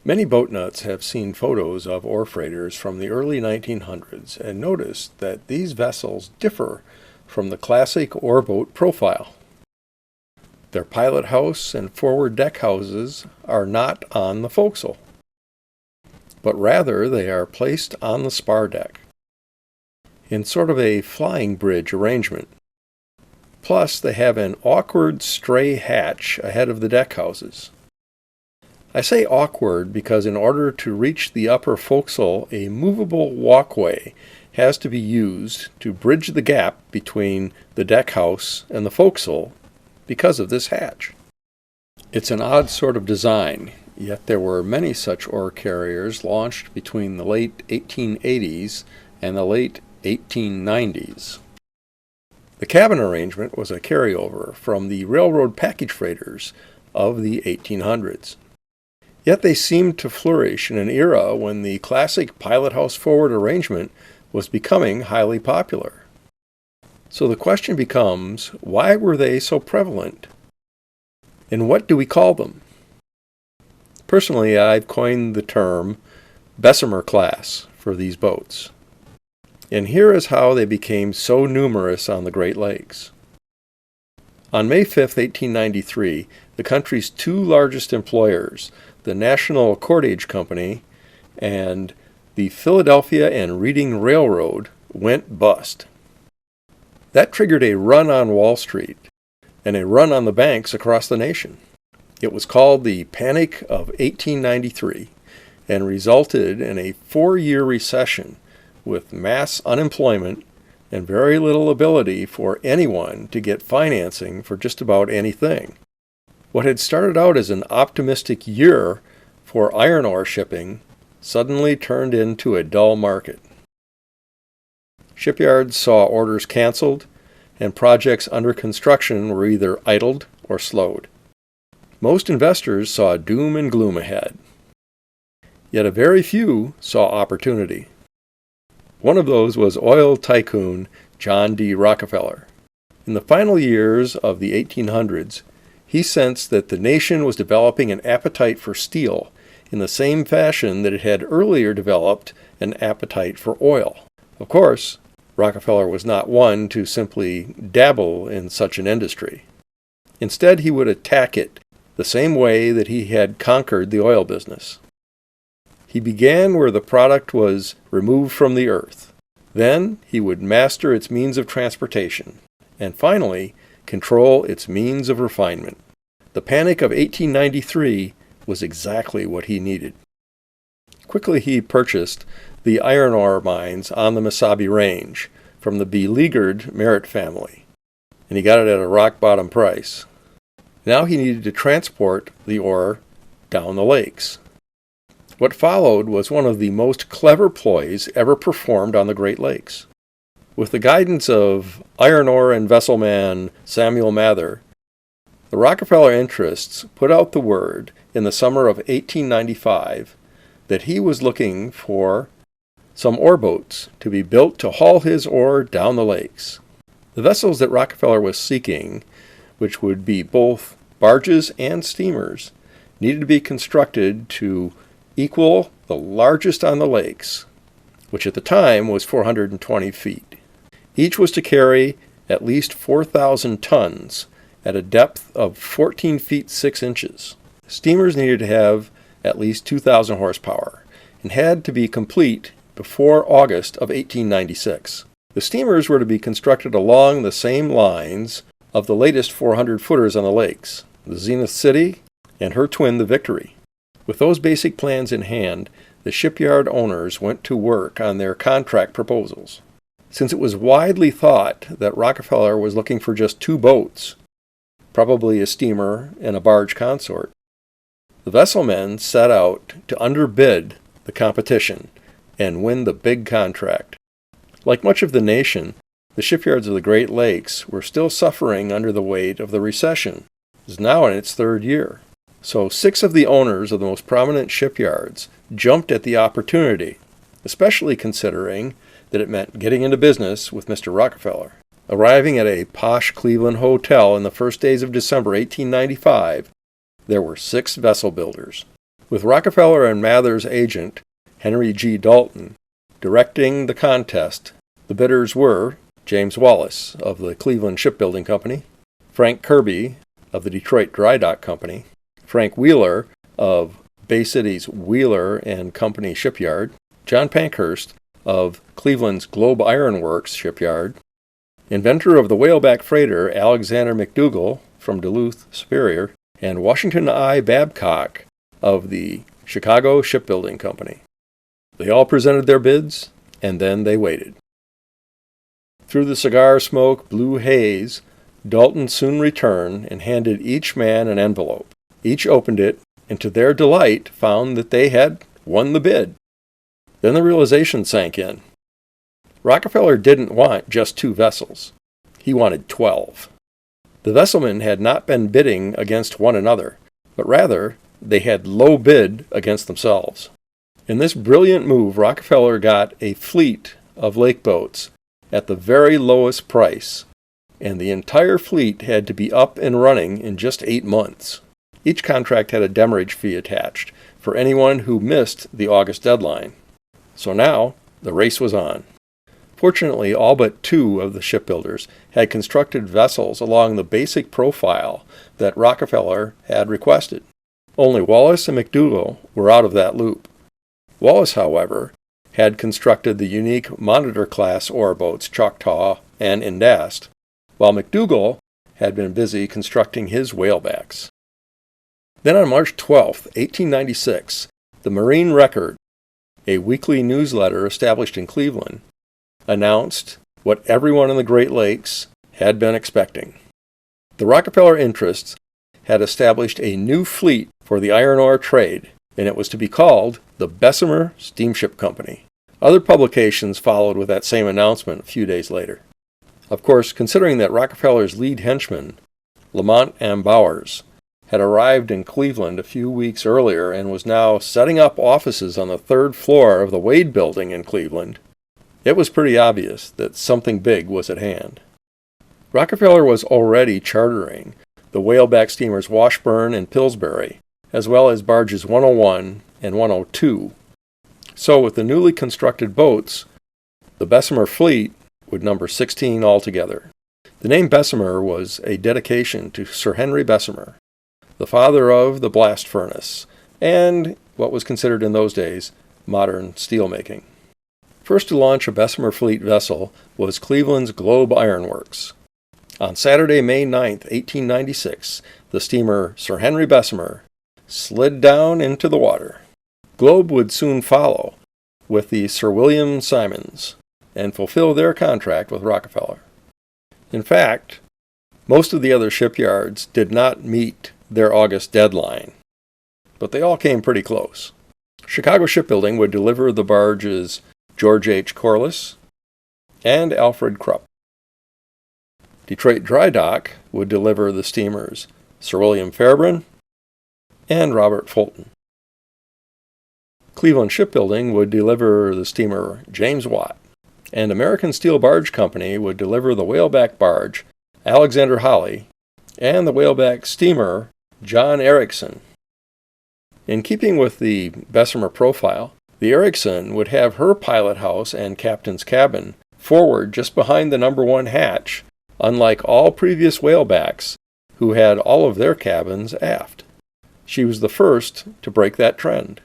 Many boat nuts have seen photos of ore freighters from the early 1900s and noticed that these vessels differ from the classic ore boat profile. Their pilot house and forward deck houses are not on the forecastle, but rather they are placed on the spar deck, in sort of a flying bridge arrangement. Plus, they have an awkward stray hatch ahead of the deck houses. I say awkward because in order to reach the upper forecastle, a movable walkway has to be used to bridge the gap between the deck house and the forecastle because of this hatch. It's an odd sort of design, yet there were many such ore carriers launched between the late 1880s and the late 1890s. The cabin arrangement was a carryover from the railroad package freighters of the 1800s. Yet they seemed to flourish in an era when the classic pilot house forward arrangement was becoming highly popular. So the question becomes, why were they so prevalent? And what do we call them? Personally, I've coined the term Bessemer Class for these boats. And here is how they became so numerous on the Great Lakes. On May 5, 1893, the country's two largest employers, the National Cordage Company and the Philadelphia and Reading Railroad, went bust. That triggered a run on Wall Street and a run on the banks across the nation. It was called the Panic of 1893 and resulted in a 4-year recession with mass unemployment and very little ability for anyone to get financing for just about anything. What had started out as an optimistic year for iron ore shipping suddenly turned into a dull market. Shipyards saw orders canceled, and projects under construction were either idled or slowed. Most investors saw doom and gloom ahead. Yet a very few saw opportunity. One of those was oil tycoon John D. Rockefeller. In the final years of the 1800s, he sensed that the nation was developing an appetite for steel in the same fashion that it had earlier developed an appetite for oil. Of course, Rockefeller was not one to simply dabble in such an industry. Instead, he would attack it the same way that he had conquered the oil business. He began where the product was removed from the earth. Then he would master its means of transportation, and finally control its means of refinement. The Panic of 1893 was exactly what he needed. Quickly he purchased the iron ore mines on the Mesabi Range from the beleaguered Merritt family, and he got it at a rock-bottom price. Now he needed to transport the ore down the lakes. What followed was one of the most clever ploys ever performed on the Great Lakes. With the guidance of iron ore and vessel man Samuel Mather, the Rockefeller interests put out the word in the summer of 1895 that he was looking for some ore boats to be built to haul his ore down the lakes. The vessels that Rockefeller was seeking, which would be both barges and steamers, needed to be constructed to equal the largest on the lakes, which at the time was 420 feet. Each was to carry at least 4,000 tons at a depth of 14 feet 6 inches. Steamers needed to have at least 2,000 horsepower and had to be complete before August of 1896. The steamers were to be constructed along the same lines of the latest 400-footers on the lakes, the Zenith City and her twin, the Victory. With those basic plans in hand, the shipyard owners went to work on their contract proposals. Since it was widely thought that Rockefeller was looking for just 2 boats, probably a steamer and a barge consort, the vessel men set out to underbid the competition and win the big contract. Like much of the nation, the shipyards of the Great Lakes were still suffering under the weight of the recession. It is now in its 3rd year. So 6 of the owners of the most prominent shipyards jumped at the opportunity, especially considering that it meant getting into business with Mr. Rockefeller. Arriving at a posh Cleveland hotel in the first days of December 1895, there were 6 vessel builders. with Rockefeller and Mather's agent, Henry G. Dalton, directing the contest. The bidders were James Wallace of the Cleveland Shipbuilding Company, Frank Kirby of the Detroit Dry Dock Company, Frank Wheeler of Bay City's Wheeler and Company Shipyard, John Pankhurst of Cleveland's Globe Iron Works Shipyard, inventor of the whaleback freighter Alexander McDougall from Duluth, Superior, and Washington I. Babcock of the Chicago Shipbuilding Company. They all presented their bids, and then they waited. Through the cigar smoke, blue haze, Dalton soon returned and handed each man an envelope. Each opened it, and to their delight found that they had won the bid. Then the realization sank in. Rockefeller didn't want just 2 vessels. He wanted 12. The vesselmen had not been bidding against one another, but rather they had low bid against themselves. In this brilliant move, Rockefeller got a fleet of lake boats at the very lowest price, and the entire fleet had to be up and running in just 8 months. Each contract had a demurrage fee attached for anyone who missed the August deadline. So now the race was on. Fortunately, all but 2 of the shipbuilders had constructed vessels along the basic profile that Rockefeller had requested. Only Wallace and McDougall were out of that loop. Wallace, however, had constructed the unique Monitor-class ore boats Choctaw and Indast, while McDougall had been busy constructing his whalebacks. Then on March 12, 1896, the Marine Record, a weekly newsletter established in Cleveland, announced what everyone in the Great Lakes had been expecting. The Rockefeller interests had established a new fleet for the iron ore trade, and it was to be called the Bessemer Steamship Company. Other publications followed with that same announcement a few days later. Of course, considering that Rockefeller's lead henchman, Lamont M. Bowers, had arrived in Cleveland a few weeks earlier and was now setting up offices on the 3rd floor of the Wade Building in Cleveland, it was pretty obvious that something big was at hand. Rockefeller was already chartering the whaleback steamers Washburn and Pillsbury, as well as barges 101 and 102. So with the newly constructed boats, the Bessemer fleet would number 16 altogether. The name Bessemer was a dedication to Sir Henry Bessemer, the father of the blast furnace, and what was considered in those days modern steelmaking. First to launch a Bessemer fleet vessel was Cleveland's Globe Iron Works. On Saturday, May 9, 1896, the steamer Sir Henry Bessemer slid down into the water. Globe would soon follow with the Sir William Simons and fulfill their contract with Rockefeller. In fact, most of the other shipyards did not meet their August deadline, but they all came pretty close. Chicago Shipbuilding would deliver the barges George H. Corliss and Alfred Krupp. Detroit Dry Dock would deliver the steamers Sir William Fairbairn and Robert Fulton. Cleveland Shipbuilding would deliver the steamer James Watt, and American Steel Barge Company would deliver the whaleback barge Alexander Holly and the whaleback steamer John Erickson. In keeping with the Bessemer profile, the Erickson would have her pilot house and captain's cabin forward just behind the number 1 hatch, unlike all previous whalebacks who had all of their cabins aft. She was the first to break that trend.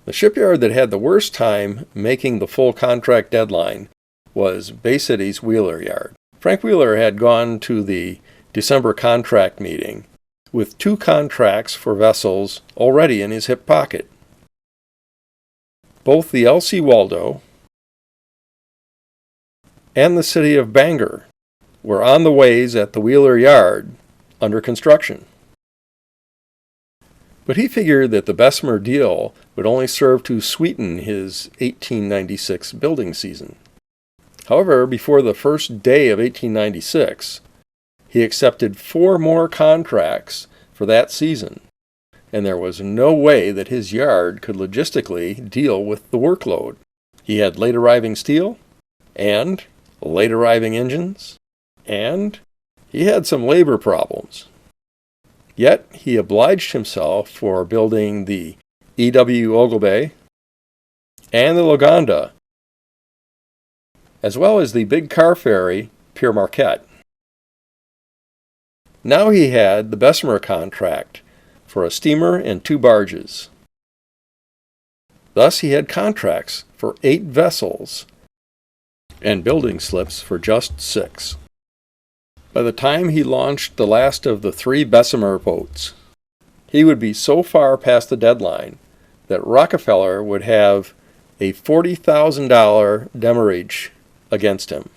The shipyard that had the worst time making the full contract deadline was Bay City's Wheeler Yard. Frank Wheeler had gone to the December contract meeting with 2 contracts for vessels already in his hip pocket. Both the L.C. Waldo and the city of Bangor were on the ways at the Wheeler Yard under construction. But he figured that the Bessemer deal would only serve to sweeten his 1896 building season. However, before the first day of 1896, he accepted 4 more contracts for that season, and there was no way that his yard could logistically deal with the workload. He had late-arriving steel, and late-arriving engines, and he had some labor problems. Yet he obliged himself for building the E.W. Ogilvy, and the Lagonda, as well as the big car ferry Pere Marquette. Now he had the Bessemer contract for a steamer and 2 barges. Thus he had contracts for 8 vessels and building slips for just 6. By the time he launched the last of the 3 Bessemer boats, he would be so far past the deadline that Rockefeller would have a $40,000 demurrage against him.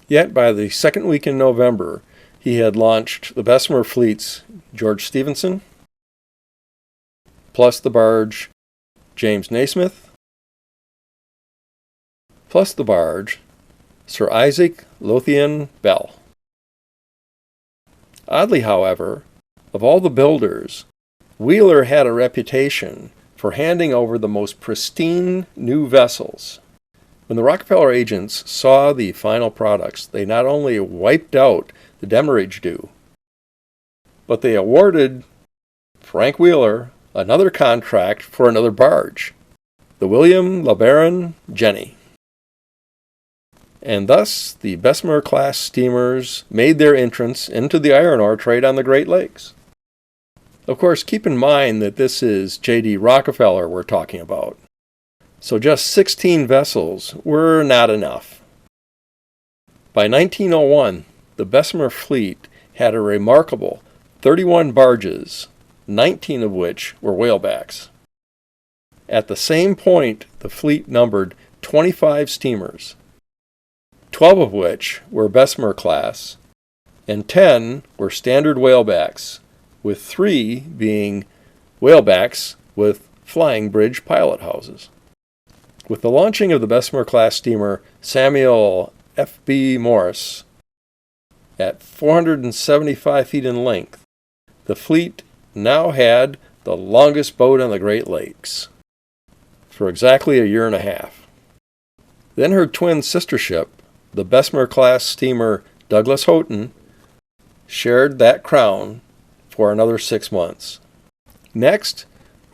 Yet by the second week in November, he had launched the Bessemer fleets George Stephenson, plus the barge James Naismith, plus the barge Sir Isaac Lothian Bell. Oddly, however, of all the builders, Wheeler had a reputation for handing over the most pristine new vessels. When the Rockefeller agents saw the final products, they not only wiped out the demurrage due, but they awarded Frank Wheeler another contract for another barge, the William LeBaron Jenny. And thus the Bessemer class steamers made their entrance into the iron ore trade on the Great Lakes. Of course, keep in mind that this is J.D. Rockefeller we're talking about, so just 16 vessels were not enough. By 1901, the Bessemer fleet had a remarkable 31 barges, 19 of which were whalebacks. At the same point, the fleet numbered 25 steamers, 12 of which were Bessemer class, and 10 were standard whalebacks, with 3 being whalebacks with flying bridge pilot houses. With the launching of the Bessemer class steamer Samuel F.B. Morse at 475 feet in length, the fleet now had the longest boat on the Great Lakes for exactly a year and a half. Then her twin sister ship, the Bessemer class steamer Douglas Houghton, shared that crown for another 6 months. Next,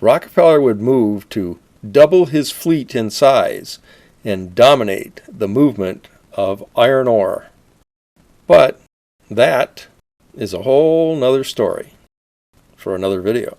Rockefeller would move to double his fleet in size and dominate the movement of iron ore. But that is a whole nother story for another video.